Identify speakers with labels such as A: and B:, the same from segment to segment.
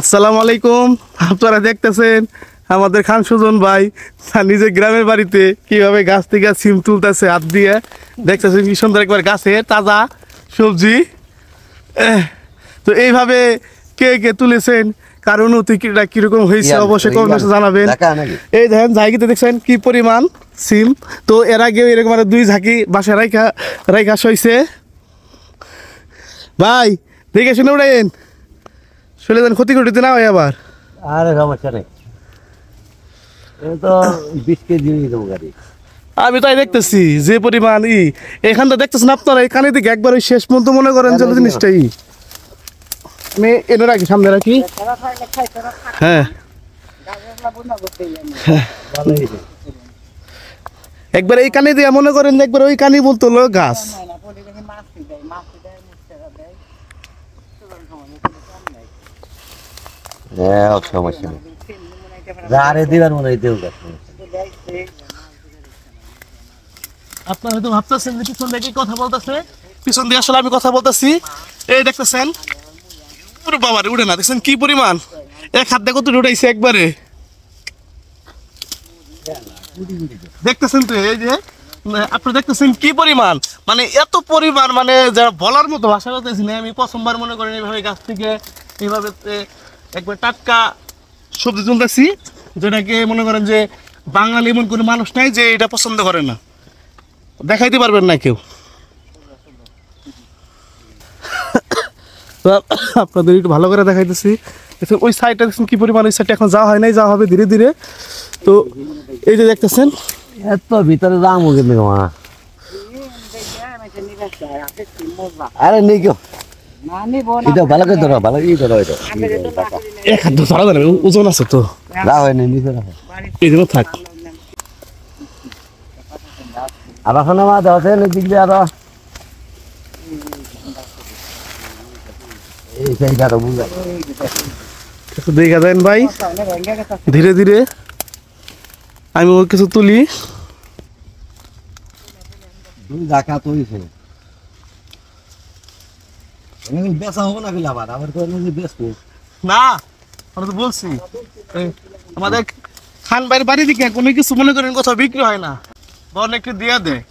A: আসসালামু আলাইকুম। আপনারা দেখতেছেন আমাদের খান সুজন ভাই নিজে গ্রামের বাড়িতে কিভাবে গাছ থেকে সিম তুলতেছে হাত দিয়ে। দেখতেছেন কি সুন্দর একবার গাছে তাজা সবজি। তো এইভাবে কে কে তুলেছেন, কার অনুভূতিটা কিরকম হয়েছে অবশ্যই কমেন্টে জানাবেন। এই দেখেন ঝাঁকিতে দেখছেন কি পরিমাণ সিম। তো এর আগেও এরকম আরো 2 ঝাঁকি বাসায় রাইখা সইছে। ভাই দেখে শুনে উড়াইন, চলে যান, ক্ষতি করতে না হয় আবার।
B: আরে সমস্যা নেই, তো 20 কেজি দেবো গাড়ি।
A: আমি তাই দেখতেছি যে পরিমাণ এখানটা দেখতেছেন আপনারা, এখানে দিকে একবার ওই শেষ পর্যন্ত মনে করেন যে জিনিসটাই আমি এনে রাখি, সামনে রাখি। হ্যাঁ, একবার এই কানে দিয়ে মনে করেন একবার ওই কানি বলতো লো গাছ।
B: হ্যাঁ, সমস্যা নেই, আরে দিবার মনে হয় দেবো গাছ।
A: আপনারা হয়তো ভাবতেছেন যে পিছন থেকে কথা বলতেছে, পিছন দিয়ে আসলে আমি কথা বলতেছি। এই দেখতেছেন পুরো বাবারে উঠে না, দেখছেন কি পরিমাণ, এক হাত দেখো তো উঠাইছে একবারে। দেখতেছেন তো এই যে আপনি দেখতেছেন কি পরিমাণ, মানে এত পরিমাণ, মানে যারা বলার মতো ভাষা বলতেছি না। আমি প্রথমবার মনে করেন এইভাবে গাছ থেকে এইভাবে একবার টাটকা সবজি তুলতেছি, যেটাকে মনে করেন যে বাঙালি এমন কোনো মানুষ নাই যে এটা পছন্দ করে না, দেখাইতে পারবেন না কেউ। আপনাদের একটু ভালো করে দেখাইতেছি। ওই সাইডটা দেখছেন কি পরিমাণ, ওই সাইডটা এখন যাওয়া হয় নাই, যাওয়া হবে ধীরে ধীরে। তো এই যে দেখতেছেন
B: এত ভিতরে যাবো কিন্তু আরে নেই কেউ, এটা ভালো করে ধরো, ভালো করে ধরো। এটা
A: এক হাত ধরা যাবে, ওজন আছে তো।
B: যা হয় না, নিচে রাখো,
A: এই জন্য থাক।
B: আবার শোনা মা দেওয়া দিক দিয়ে আরো এই সেইটা তো বুঝা
A: একটু দেখা দেন ভাই, ধীরে ধীরে আমি ওর কিছু তুলি।
B: দুই ঢাকা তো হয়েছে, বেচা হবো না গেলে আবার বেচবো
A: না, আমরা তো বলছি আমাদের খান ভাইয়ের বাড়ি দিকে কোনো কিছু মনে করেন কোথাও বিক্রি হয় না, বরং একটু দিয়ে দেয়।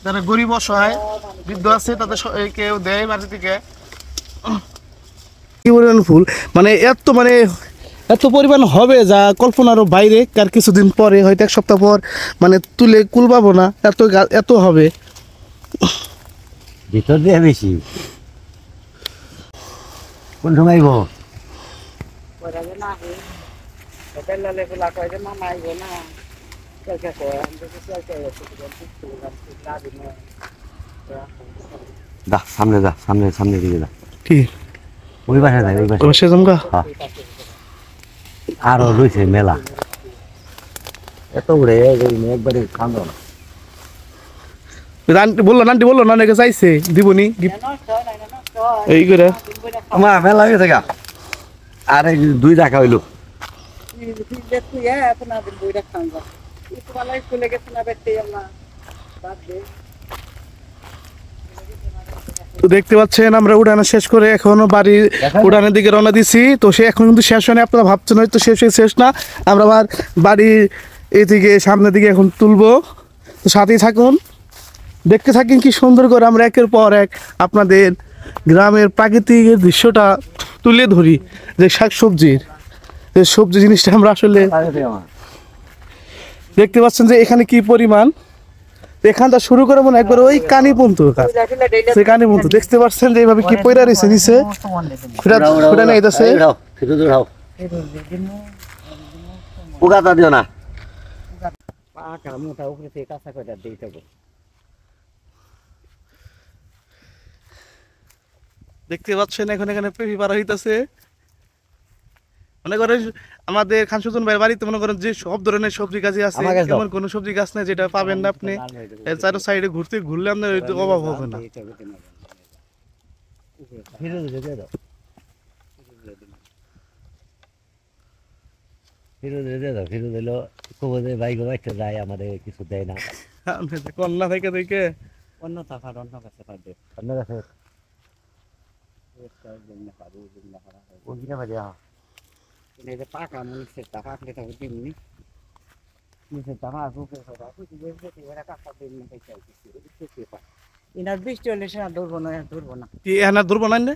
A: যারা গরিব অসহায় বৃদ্ধ আছে তাদের কেউ দেয় বাড়ি থেকে। কি পরিমাণ ফুল, মানে এত পরিমাণ হবে যা কল্পনারও বাইরে। কার কিছুদিন পরে হয়তো 1 সপ্তাহ পর মানে তুলে কুল পাবো না, এত হবে।
B: ভিতর দিয়ে বেশি কোন সময় আইব? দা সামনে যা, সামনে দিকে যা।
A: কি
B: ওই পাশে যাই, ওই পাশে
A: জমকা
B: আরো রয়েছে মেলা, এত উড়ে একবারে খান্দ না।
A: আন্টি বললো না নাকি চাইছে দিবনি এই করে
B: আমার মেলা হয়ে থাকা। আর 2 টাকা হইলো
A: তো দেখতে পাচ্ছেন আমরা উড়ানো শেষ করে এখনো বাড়ি উড়ানের দিকে রওনা দিছি। তো সে এখন কিন্তু শেষ হয়নি, আপনারা ভাবছেন হয়তো শেষ না। আমরা আবার বাড়ি এই দিকে সামনের দিকে এখন তুলবো। তো সাথেই থাকুন, দেখতে থাকেন কি সুন্দর করে আমরা একের পর এক আপনাদের গ্রামের প্রাকৃতিক দৃশ্যটা তুলে ধরি। যে শাকসবজির যে সবজি জিনিসটা আমরা আসলে দেখতে পাচ্ছেন যে এখানে কি পরিমাণ। এখানটা শুরু করে মনে একবার ওই কানি পর্যন্ত, সেই কানি পর্যন্ত দেখতে পাচ্ছেন যে এইভাবে কি পয়রা রয়েছে নিচে।
B: দিও না,
A: দেখতে পাচ্ছেন এখন এখানে পেঁপে পাড়া হইতেছে। মনে করেন আমাদের খান সুজন ভাইয়ের বাড়িতে মনে করেন যে সব ধরনের সবজি গাছই আছে, এমন কোনো সবজি গাছ নেই যেটা পাবেন না আপনি। চারো সাইডে ঘুরলে আপনার অভাব হবে না।
B: যায় আমাদের কিছু দেয় না,
A: কন্যা থেকে দেখে
B: অন্য থাকার অন্য কাছে পাবে, অন্য কাছে
C: এই যে পাকা নিচে তা পাকলে তবে দিমনি নিচে তা মাছ উপরে সরা কিছু বেশি এরা কাকা দিমনি খাইতে চাইছি ইনার বৃষ্টি হলে সে আর ধরবো না
A: কি এনা দূর বানান না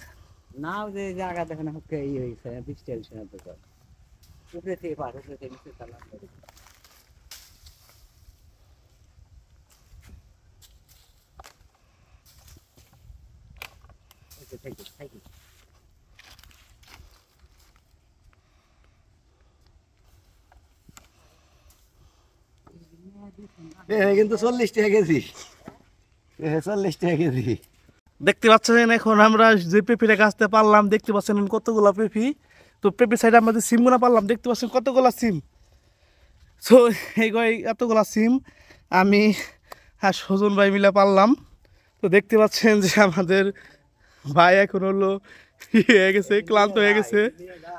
C: না যে জায়গা দেখেন হচ্ছে ই হয়েছে বৃষ্টি হলে সে আর ধরবো উপরে থেকে পার উপরে থেকে নিচে তালা করে Thank you.
B: কিন্তু 40 টাকা কেজি 40 টাকা কেজি
A: দেখতে পাচ্ছেন এখন আমরা যে পেঁপিটা গাছতে পারলাম দেখতে পাচ্ছেন কতগুলা পেঁপি তো পেঁপি সাইডে আমাদের সিমগুলা পারলাম দেখতে পাচ্ছেন কতগুলা সিম তো এই এতগুলা সিম আমি আর সজন ভাই মিলে পারলাম তো দেখতে পাচ্ছেন যে আমাদের ভাই এখন হলো হয়ে গেছে ক্লান্ত হয়ে গেছে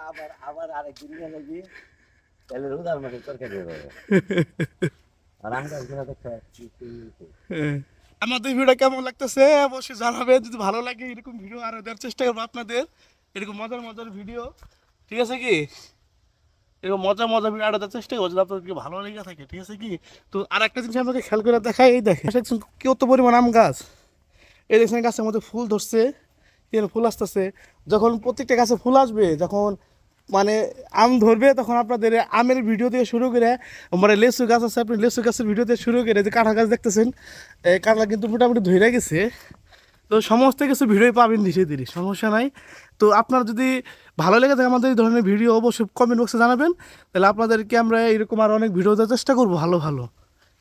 B: আবার আবার আরেকদিন নিয়ে লাগি তাহলে রোদার মধ্যে তরকারি হবে আর আমরা যেটা দেখতে
A: আমাদের ভিডিও কেমন লাগতেছে অবশ্যই জানাবেন যদি ভালো লাগে এরকম ভিডিও আরো দেওয়ার চেষ্টা করবো আপনাদের এরকম মজার মজার ভিডিও ঠিক আছে কি এরকম মজার মজার ভিডিও আরো দেওয়ার চেষ্টা করবো যদি আপনাদেরকে ভালো লেগে থাকে ঠিক আছে কি তো আর একটা জিনিস আমাকে খেয়াল করে দেখাই এই দেখেন কত পরিমাণ আম গাছ এই দেখছেন গাছের মধ্যে ফুল ধরছে ফুল আসতেছে যখন প্রত্যেকটা গাছে ফুল আসবে যখন মানে আম ধরবে তখন আপনাদের আমের ভিডিও দিয়ে শুরু করে মানে লেচু গাছ আছে আপনি লেচু গাছের ভিডিও দিয়ে শুরু করে যে কাঁঠাল গাছ দেখতেছেন এই কাঁঠাল কিন্তু মোটামুটি ধরে গেছে তো সমস্ত কিছু ভিডিওই পাবেন ধীরে ধীরে সমস্যা নাই তো আপনার যদি ভালো লেগে থাকে আমাদের এই ধরনের ভিডিও অবশ্যই কমেন্ট বক্সে জানাবেন তাহলে আপনাদেরকে আমরা এরকম আর অনেক ভিডিও দেওয়ার চেষ্টা করবো ভালো ভালো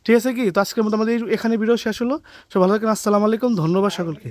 A: ঠিক আছে কি তো আজকের মতো আমাদের এখানে ভিডিও শেষ হলো সব ভালো থাকেন আসসালামু আলাইকুম ধন্যবাদ সকলকে